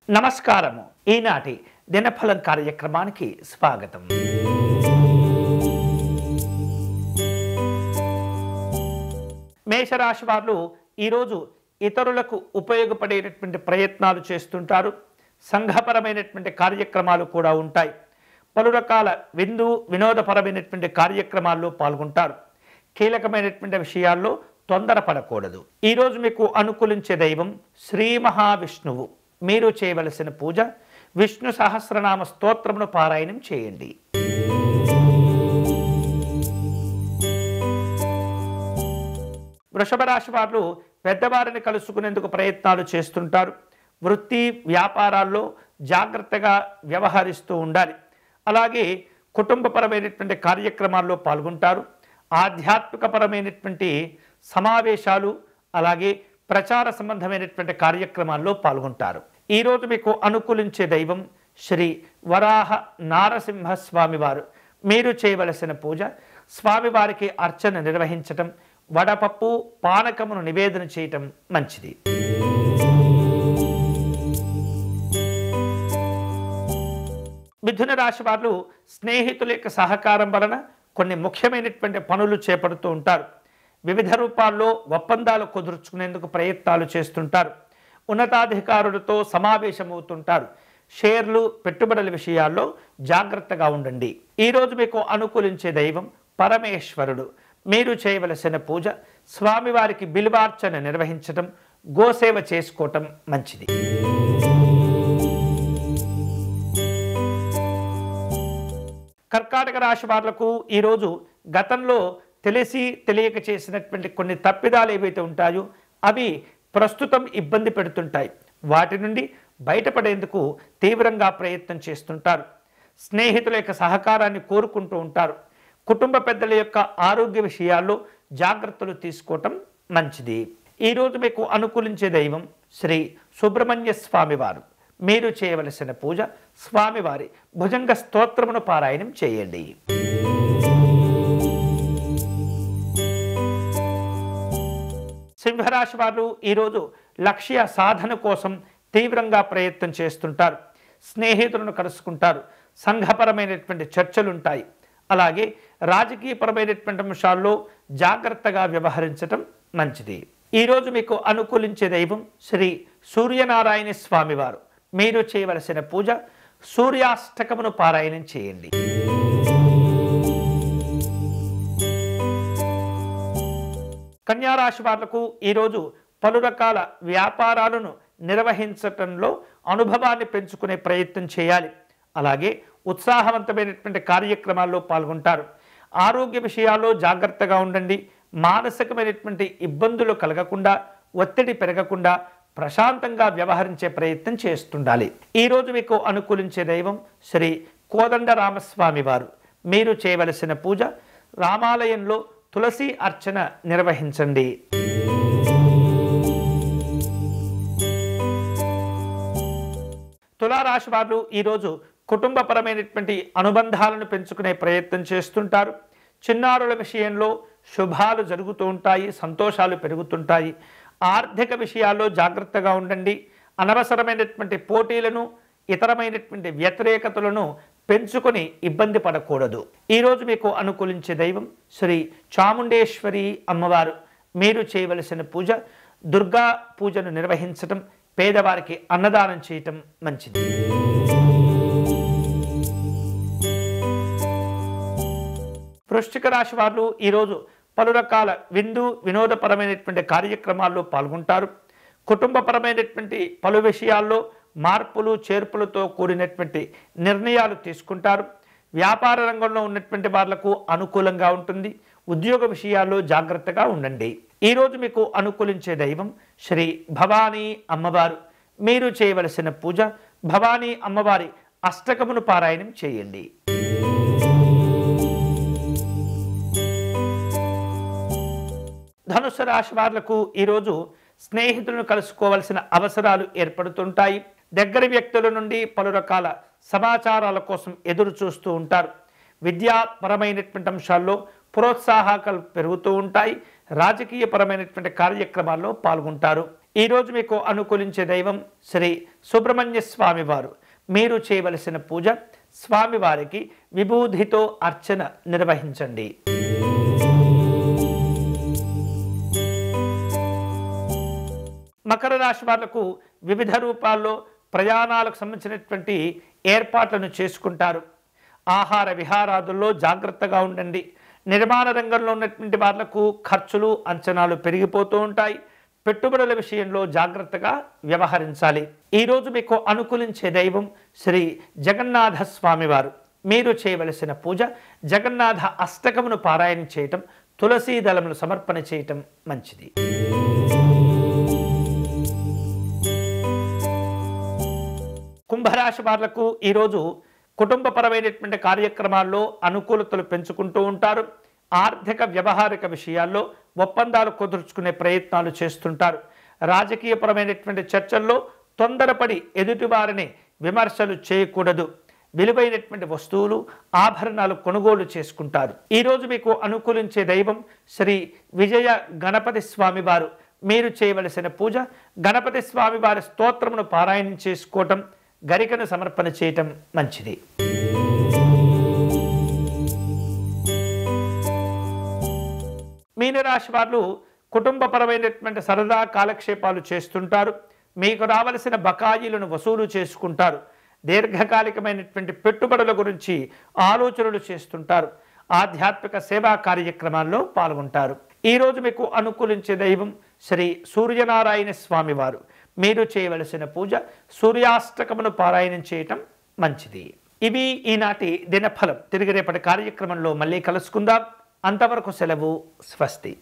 నమస్కారము. ఈనాటి దినఫలం కార్యక్రమానికి స్వాగతం. మేషరాశి వారు ఈరోజు ఇతరులకు ఉపయోగపడేటటువంటి ప్రయత్నాలు చేస్తుంటారు. సంఘపరమైనటువంటి కార్యక్రమాలు కూడా ఉంటాయి. పలు రకాల వినోదపరమైనటువంటి కార్యక్రమాల్లో పాల్గొంటారు. కీలకమైనటువంటి విషయాల్లో తొందరపడకూడదు. ఈరోజు మీకు అనుకూలించే దైవం శ్రీ మహావిష్ణువు. మీరు చేయవలసిన పూజ విష్ణు సహస్రనామ స్తోత్రమును పారాయణం చేయండి. వృషభ రాశి వారు పెద్దవారిని కలుసుకునేందుకు ప్రయత్నాలు చేస్తుంటారు. వృత్తి వ్యాపారాల్లో జాగ్రత్తగా వ్యవహరిస్తూ ఉండాలి. అలాగే కుటుంబపరమైనటువంటి కార్యక్రమాల్లో పాల్గొంటారు. ఆధ్యాత్మికపరమైనటువంటి సమావేశాలు అలాగే ప్రచార సంబంధమైనటువంటి కార్యక్రమాల్లో పాల్గొంటారు. ఈరోజు మీకు అనుకూలించే దైవం శ్రీ వరాహ నారసింహ స్వామివారు. మీరు చేయవలసిన పూజ స్వామివారికి అర్చన నిర్వహించటం, వడపప్పు పానకమును నివేదన చేయటం మంచిది. మిథున రాశి వారు స్నేహితుల యొక్క సహకారం వలన కొన్ని ముఖ్యమైనటువంటి పనులు చేపడుతూ ఉంటారు. వివిధ రూపాల్లో ఒప్పందాలు కుదుర్చుకునేందుకు ప్రయత్నాలు చేస్తుంటారు. ఉన్నతాధికారులతో సమావేశమవుతుంటారు. షేర్లు పెట్టుబడుల విషయాల్లో జాగ్రత్తగా ఉండండి. ఈరోజు మీకు అనుకూలించే దైవం పరమేశ్వరుడు. మీరు చేయవలసిన పూజ స్వామివారికి బిల్వార్చన నిర్వహించటం, గోసేవ చేసుకోవటం మంచిది. కర్కాటక రాశి వాళ్లకు ఈరోజు గతంలో తెలిసి తెలియక చేసినటువంటి కొన్ని తప్పిదాలు ఏవైతే ఉంటాయో అవి ప్రస్తుతం ఇబ్బంది పెడుతుంటాయి. వాటి నుండి బయటపడేందుకు తీవ్రంగా ప్రయత్నం చేస్తుంటారు. స్నేహితుల యొక్క సహకారాన్ని కోరుకుంటూ ఉంటారు. కుటుంబ పెద్దల యొక్క ఆరోగ్య విషయాల్లో జాగ్రత్తలు తీసుకోవటం మంచిది. ఈరోజు మీకు అనుకూలించే దైవం శ్రీ సుబ్రహ్మణ్య స్వామివారు. మీరు చేయవలసిన పూజ స్వామివారి భుజంగ స్తోత్రమును పారాయణం చేయండి. సింహరాశి వారు ఈరోజు లక్ష్య సాధన కోసం తీవ్రంగా ప్రయత్నం చేస్తుంటారు. స్నేహితులను కలుసుకుంటారు. సంఘపరమైనటువంటి చర్చలుంటాయి. అలాగే రాజకీయపరమైనటువంటి అంశాల్లో జాగ్రత్తగా వ్యవహరించటం మంచిది. ఈరోజు మీకు అనుకూలించే దైవం శ్రీ సూర్యనారాయణ స్వామివారు. మీరు చేయవలసిన పూజ సూర్యాష్టకమును పారాయణం చేయండి. కన్యారాశి వాళ్లకు ఈరోజు పలు రకాల వ్యాపారాలను నిర్వహించటంలో అనుభవాన్ని పెంచుకునే ప్రయత్నం చేయాలి. అలాగే ఉత్సాహవంతమైనటువంటి కార్యక్రమాల్లో పాల్గొంటారు. ఆరోగ్య విషయాల్లో జాగ్రత్తగా ఉండండి. మానసికమైనటువంటి ఇబ్బందులు కలగకుండా, ఒత్తిడి పెరగకుండా ప్రశాంతంగా వ్యవహరించే ప్రయత్నం చేస్తుండాలి. ఈరోజు మీకు అనుకూలించే దైవం శ్రీ కోదండరామస్వామి వారు. మీరు చేయవలసిన పూజ రామాలయంలో తులసి అర్చన నిర్వహించండి. తులారాశి వారు ఈరోజు కుటుంబపరమైనటువంటి అనుబంధాలను పెంచుకునే ప్రయత్నం చేస్తుంటారు. చిన్నారుల విషయంలో శుభాలు జరుగుతూ ఉంటాయి. సంతోషాలు పెరుగుతుంటాయి. ఆర్థిక విషయాల్లో జాగ్రత్తగా ఉండండి. అనవసరమైనటువంటి పోటీలను, ఇతరమైనటువంటి వ్యతిరేకతలను పెంచుకొని ఇబ్బంది పడకూడదు. ఈరోజు మీకు అనుకూలించే దైవం శ్రీ చాముండేశ్వరి అమ్మవారు. మీరు చేయవలసిన పూజ దుర్గా పూజను నిర్వహించటం, పేదవారికి అన్నదానం చేయటం మంచిది. వృశ్చిక రాశి వారు ఈరోజు పలు రకాల వినోదపరమైనటువంటి కార్యక్రమాల్లో పాల్గొంటారు. కుటుంబపరమైనటువంటి పలు విషయాల్లో మార్పులు చేర్పులతో కూడినటువంటి నిర్ణయాలు తీసుకుంటారు. వ్యాపార రంగంలో ఉన్నటువంటి వాళ్లకు అనుకూలంగా ఉంటుంది. ఉద్యోగ విషయాల్లో జాగ్రత్తగా ఉండండి. ఈరోజు మీకు అనుకూలించే దైవం శ్రీ భవానీ అమ్మవారు. మీరు చేయవలసిన పూజ భవానీ అమ్మవారి అష్టకమును పారాయణం చేయండి. ధనుస్సు రాశి వాళ్లకు ఈరోజు స్నేహితులను కలుసుకోవాల్సిన అవసరాలు ఏర్పడుతుంటాయి. దగ్గర వ్యక్తుల నుండి పలు రకాల సమాచారాల కోసం ఎదురు చూస్తూ ఉంటారు. విద్యాపరమైనటువంటి అంశాల్లో ప్రోత్సాహకాలు పెరుగుతూ ఉంటాయి. రాజకీయపరమైనటువంటి కార్యక్రమాల్లో పాల్గొంటారు. ఈరోజు మీకు అనుకూలించే దైవం శ్రీ సుబ్రహ్మణ్య స్వామి వారు. మీరు చేయవలసిన పూజ స్వామివారికి విభూతితో అర్చన నిర్వహించండి. మకర రాశి వాళ్లకు వివిధ రూపాల్లో ప్రయాణాలకు సంబంధించినటువంటి ఏర్పాట్లను చేసుకుంటారు. ఆహార విహారాదుల్లో జాగ్రత్తగా ఉండండి. నిర్మాణ రంగంలో ఉన్నటువంటి వాళ్లకు ఖర్చులు అంచనాలు పెరిగిపోతూ ఉంటాయి. పెట్టుబడుల విషయంలో జాగ్రత్తగా వ్యవహరించాలి. ఈరోజు మీకు అనుకూలించే దైవం శ్రీ జగన్నాథ స్వామివారు. మీరు చేయవలసిన పూజ జగన్నాథ అష్టకమును పారాయణ చేయటం, తులసీ దళమును సమర్పణ చేయటం మంచిది. కుంభరాశి వాళ్లకు ఈరోజు కుటుంబపరమైనటువంటి కార్యక్రమాల్లో అనుకూలతలు పెంచుకుంటూ ఉంటారు. ఆర్థిక వ్యవహారిక విషయాల్లో ఒప్పందాలు కుదుర్చుకునే ప్రయత్నాలు చేస్తుంటారు. రాజకీయపరమైనటువంటి చర్చల్లో తొందరపడి ఎదుటివారిని విమర్శలు చేయకూడదు. విలువైనటువంటి వస్తువులు ఆభరణాలు కొనుగోలు చేసుకుంటారు. ఈరోజు మీకు అనుకూలించే దైవం శ్రీ విజయ గణపతి స్వామివారు. మీరు చేయవలసిన పూజ గణపతి స్వామివారి స్తోత్రమును పారాయణం చేసుకోవటం, గరికను సమర్పణ చేయటం మంచిది. మీనరాశి వారు కుటుంబపరమైనటువంటి సరదా కాలక్షేపాలు చేస్తుంటారు. మీకు రావలసిన బకాయిలను వసూలు చేసుకుంటారు. దీర్ఘకాలికమైనటువంటి పెట్టుబడుల గురించి ఆలోచనలు చేస్తుంటారు. ఆధ్యాత్మిక సేవా కార్యక్రమాల్లో పాల్గొంటారు. ఈరోజు మీకు అనుకూలించే దైవం శ్రీ సూర్యనారాయణ స్వామివారు. మీరు చేయవలసిన పూజ సూర్యాష్టకమును పారాయణం చేయటం మంచిది. ఇవి ఈనాటి దినఫలం. తిరిగి రేపటి కార్యక్రమంలో మళ్ళీ కలుసుకుందాం. అంతవరకు సెలవు. స్వస్తి.